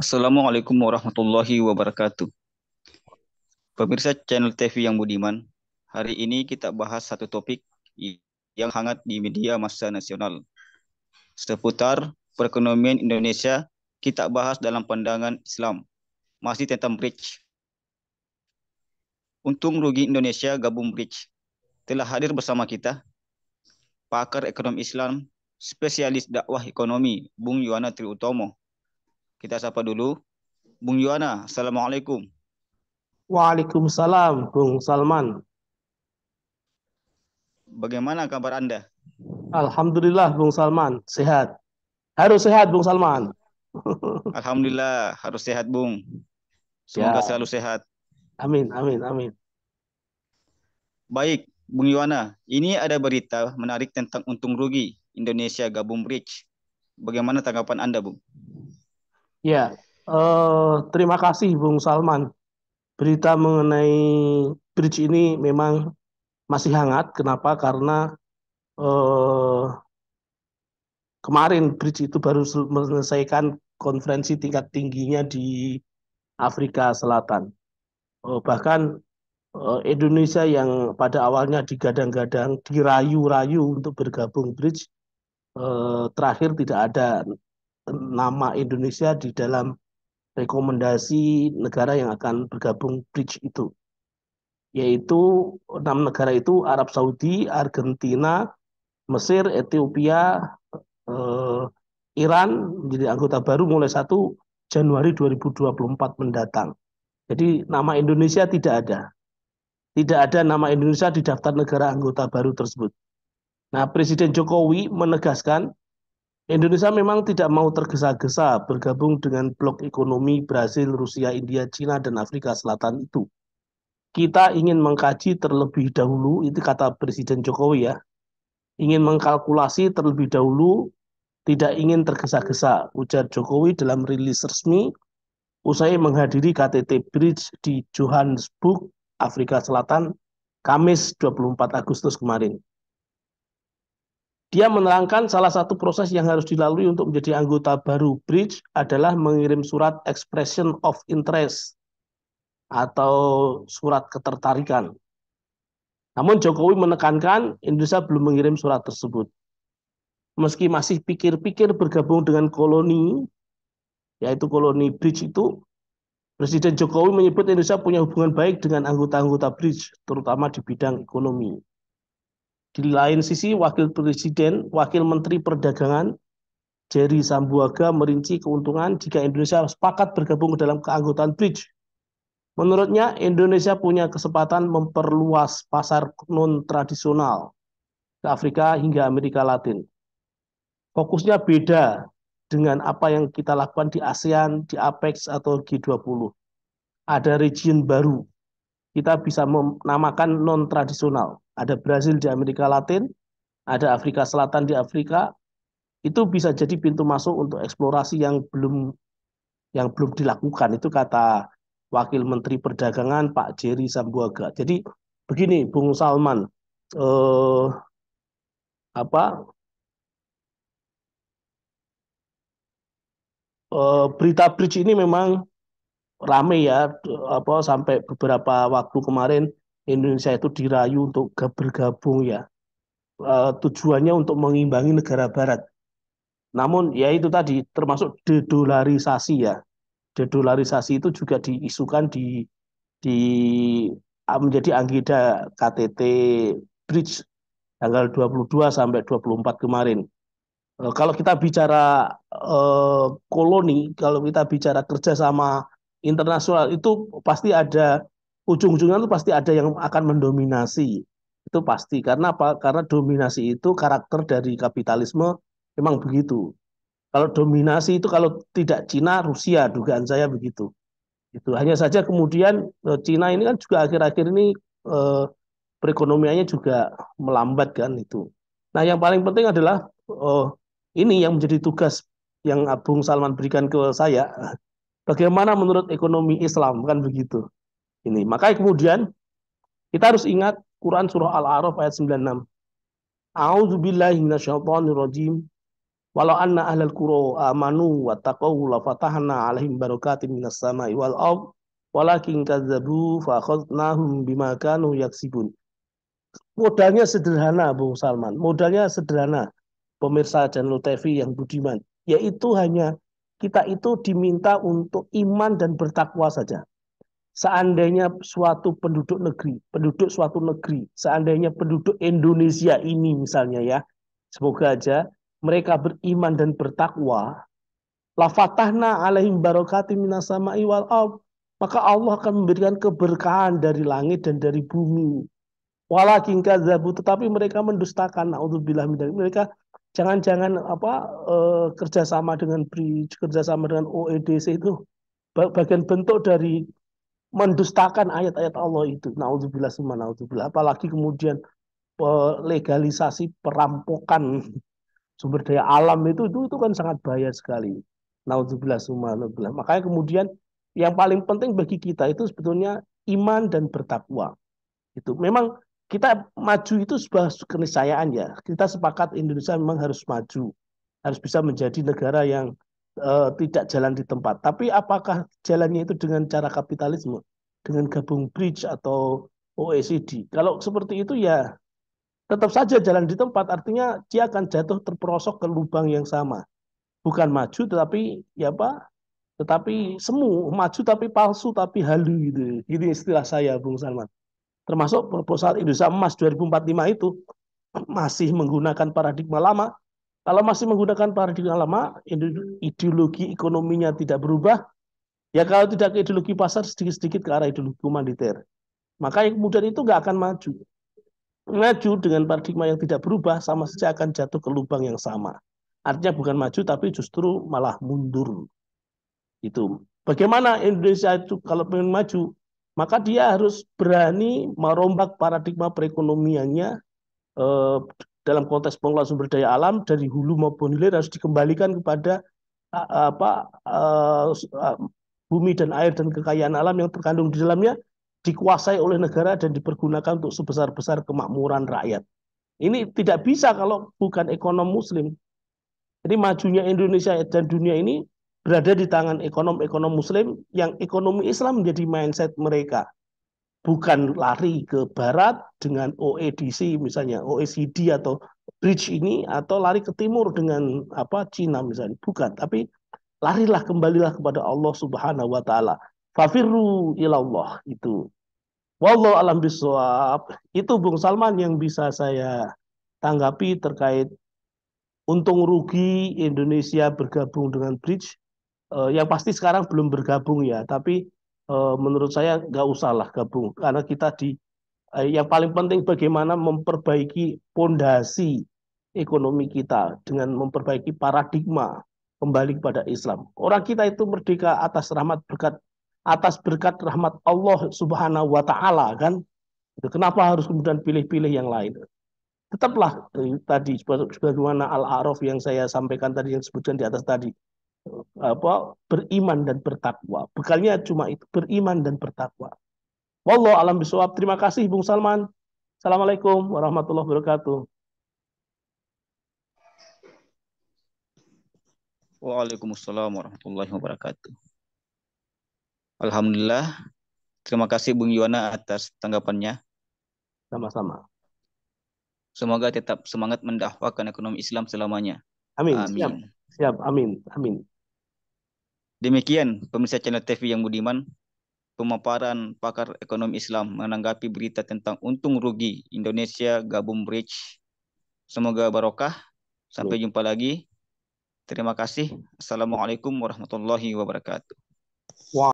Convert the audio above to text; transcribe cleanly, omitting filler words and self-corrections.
Assalamualaikum warahmatullahi wabarakatuh. Pemirsa channel TV yang budiman, hari ini kita bahas satu topik yang hangat di media massa nasional. Seputar perekonomian Indonesia, kita bahas dalam pandangan Islam. Masih tentang bridge. Untung rugi Indonesia gabung bridge. Telah hadir bersama kita pakar ekonomi Islam, spesialis dakwah ekonomi, Bung Yuwana Triutomo. Kita sapa dulu. Bung Yuwana, Assalamualaikum. Waalaikumsalam, Bung Salman. Bagaimana kabar Anda? Alhamdulillah, Bung Salman. Sehat. Harus sehat, Bung Salman. Alhamdulillah, harus sehat, Bung. Semoga Ya, selalu sehat. amin, amin, amin. Baik, Bung Yuwana, ini ada berita menarik tentang untung rugi Indonesia gabung bridge. Bagaimana tanggapan Anda, Bung? Ya, terima kasih, Bung Salman. Berita mengenai bridge ini memang masih hangat. Kenapa? Karena eh, kemarin bridge itu baru menyelesaikan konferensi tingkat tingginya di Afrika Selatan. Bahkan Indonesia yang pada awalnya digadang-gadang, dirayu-rayu untuk bergabung bridge, terakhir tidak ada nama Indonesia di dalam rekomendasi negara yang akan bergabung bridge itu. Yaitu 6 negara itu Arab Saudi, Argentina, Mesir, Ethiopia, eh, Iran menjadi anggota baru mulai 1 Januari 2024 mendatang. Jadi nama Indonesia tidak ada. Tidak ada nama Indonesia di daftar negara anggota baru tersebut. Nah, Presiden Jokowi menegaskan Indonesia memang tidak mau tergesa-gesa bergabung dengan blok ekonomi Brasil, Rusia, India, Cina, dan Afrika Selatan itu. Kita ingin mengkaji terlebih dahulu, itu kata Presiden Jokowi ya, ingin mengkalkulasi terlebih dahulu, tidak ingin tergesa-gesa, ujar Jokowi dalam rilis resmi usai menghadiri KTT Bridge di Johannesburg, Afrika Selatan, Kamis 24 Agustus kemarin. Dia menerangkan salah satu proses yang harus dilalui untuk menjadi anggota baru Bridge adalah mengirim surat expression of interest atau surat ketertarikan. Namun Jokowi menekankan Indonesia belum mengirim surat tersebut. Meski masih pikir-pikir bergabung dengan koloni, yaitu koloni Bridge itu, Presiden Jokowi menyebut Indonesia punya hubungan baik dengan anggota-anggota Bridge, terutama di bidang ekonomi. Di lain sisi, Wakil Presiden, Wakil Menteri Perdagangan, Jerry Sambuaga merinci keuntungan jika Indonesia sepakat bergabung ke dalam keanggotaan Bridge. Menurutnya, Indonesia punya kesempatan memperluas pasar non-tradisional ke Afrika hingga Amerika Latin. Fokusnya beda dengan apa yang kita lakukan di ASEAN, di APEC, atau G20. Ada region baru. Kita bisa menamakan non-tradisional. Ada Brasil di Amerika Latin, ada Afrika Selatan di Afrika. Itu bisa jadi pintu masuk untuk eksplorasi yang belum dilakukan. Itu kata Wakil Menteri Perdagangan Pak Jerry Sambuaga. Jadi begini, Bung Salman, eh, apa berita bridge ini memang rame ya, apa sampai beberapa waktu kemarin Indonesia itu dirayu untuk bergabung ya. Tujuannya untuk mengimbangi negara barat. Namun ya itu tadi termasuk dedolarisasi ya. Dedolarisasi itu juga diisukan di menjadi agenda KTT Bridge tanggal 22 sampai 24 kemarin. Kalau kita bicara koloni, kalau kita bicara kerjasama internasional itu pasti ada ujung-ujungnya itu pasti ada yang akan mendominasi. Itu pasti. Karena apa? Karena dominasi itu karakter dari kapitalisme memang begitu. Kalau dominasi itu kalau tidak Cina, Rusia, dugaan saya begitu. Itu hanya saja kemudian Cina ini kan juga akhir-akhir ini eh, perekonomiannya juga melambat kan itu. Nah, yang paling penting adalah oh, ini yang menjadi tugas yang Bung Salman berikan ke saya. Bagaimana menurut ekonomi Islam kan begitu. Ini makanya kemudian kita harus ingat Quran surah Al-A'raf ayat 96. A'udzubillahi minasyaitonirrajim. Walau anna ahlal qura amanu wa taqaw la fatahna alaihim barakatim minas sama'i wal ard walakin kadzabu fa akhadnahum bima kanu yaksibun. Modalnya sederhana, Bung Salman. Modalnya sederhana, pemirsa channel TV yang budiman. Yaitu hanya kita itu diminta untuk iman dan bertakwa saja. Seandainya suatu negeri, seandainya penduduk Indonesia ini misalnya ya, semoga aja mereka beriman dan bertakwa, la fatahna alaihim barakatim minas sama'i wal ard. Maka Allah akan memberikan keberkahan dari langit dan dari bumi. Walakin kadzabu, tetapi mereka mendustakan. Naudzubillah min dzalik. Mereka jangan-jangan kerjasama dengan BRICS, kerjasama dengan OEDC itu bagian bentuk dari mendustakan ayat-ayat Allah itu. Naudzubillah summa naudzubillah. Apalagi kemudian legalisasi perampokan sumber daya alam itu kan sangat bahaya sekali. Naudzubillah summa naudzubillah. Makanya kemudian yang paling penting bagi kita itu sebetulnya iman dan bertakwa. Itu memang kita maju itu sebuah keniscayaan ya. Kita sepakat Indonesia memang harus maju, harus bisa menjadi negara yang tidak jalan di tempat. Tapi apakah jalannya itu dengan cara kapitalisme, dengan gabung BRICS atau OECD? Kalau seperti itu ya tetap saja jalan di tempat, artinya dia akan jatuh terperosok ke lubang yang sama. Bukan maju tetapi ya apa? Tetapi semu, maju tapi palsu tapi halu gitu. Ini istilah saya, Bung Salman. Termasuk proposal Indonesia Emas 2045 itu masih menggunakan paradigma lama. Kalau masih menggunakan paradigma lama, ideologi ekonominya tidak berubah, ya kalau tidak ke ideologi pasar, sedikit-sedikit ke arah ideologi humaniter. Maka yang kemudian itu nggak akan maju. Maju dengan paradigma yang tidak berubah, sama saja akan jatuh ke lubang yang sama. Artinya bukan maju, tapi justru malah mundur. Itu. Bagaimana Indonesia itu kalau ingin maju, maka dia harus berani merombak paradigma perekonomiannya eh, dalam konteks pengelolaan sumber daya alam dari hulu maupun hilir harus dikembalikan kepada apa bumi dan air dan kekayaan alam yang terkandung di dalamnya dikuasai oleh negara dan dipergunakan untuk sebesar-besar kemakmuran rakyat. Ini tidak bisa kalau bukan ekonom muslim. Jadi majunya Indonesia dan dunia ini berada di tangan ekonom-ekonom muslim yang ekonomi Islam menjadi mindset mereka. Bukan lari ke barat dengan OEDC misalnya, OECD atau BRICS ini, atau lari ke timur dengan apa Cina misalnya. Bukan, tapi larilah kembalilah kepada Allah Subhanahu wa taala. Fafirru ilallah itu. Wallahu alam bisawab. Itu Bung Salman yang bisa saya tanggapi terkait untung rugi Indonesia bergabung dengan BRICS. Yang pasti sekarang belum bergabung ya, tapi menurut saya nggak usah lah gabung karena kita yang paling penting bagaimana memperbaiki pondasi ekonomi kita dengan memperbaiki paradigma kembali kepada Islam. Orang kita itu merdeka atas berkat rahmat Allah Subhanahu wa taala kan. Kenapa harus kemudian pilih-pilih yang lain? Tetaplah tadi sebagaimana Al-A'raf yang saya sampaikan tadi yang disebutkan di atas tadi apa beriman dan bertakwa. Bekalnya cuma itu, beriman dan bertakwa. Wallahu alam bisawab. Terima kasih Bung Salman. Assalamualaikum warahmatullahi wabarakatuh. Waalaikumsalam warahmatullahi wabarakatuh. Alhamdulillah. Terima kasih Bung Yuwana atas tanggapannya. Sama-sama. Semoga tetap semangat mendakwakan ekonomi Islam selamanya. Amin. Siap. Amin. Siap. Amin. Amin. Demikian pemirsa channel TV yang budiman, pemaparan pakar ekonomi Islam menanggapi berita tentang untung rugi Indonesia gabung BRICS. Semoga barokah. Sampai Amin. jumpa lagi. Terima kasih. Assalamualaikum warahmatullahi wabarakatuh. Wah.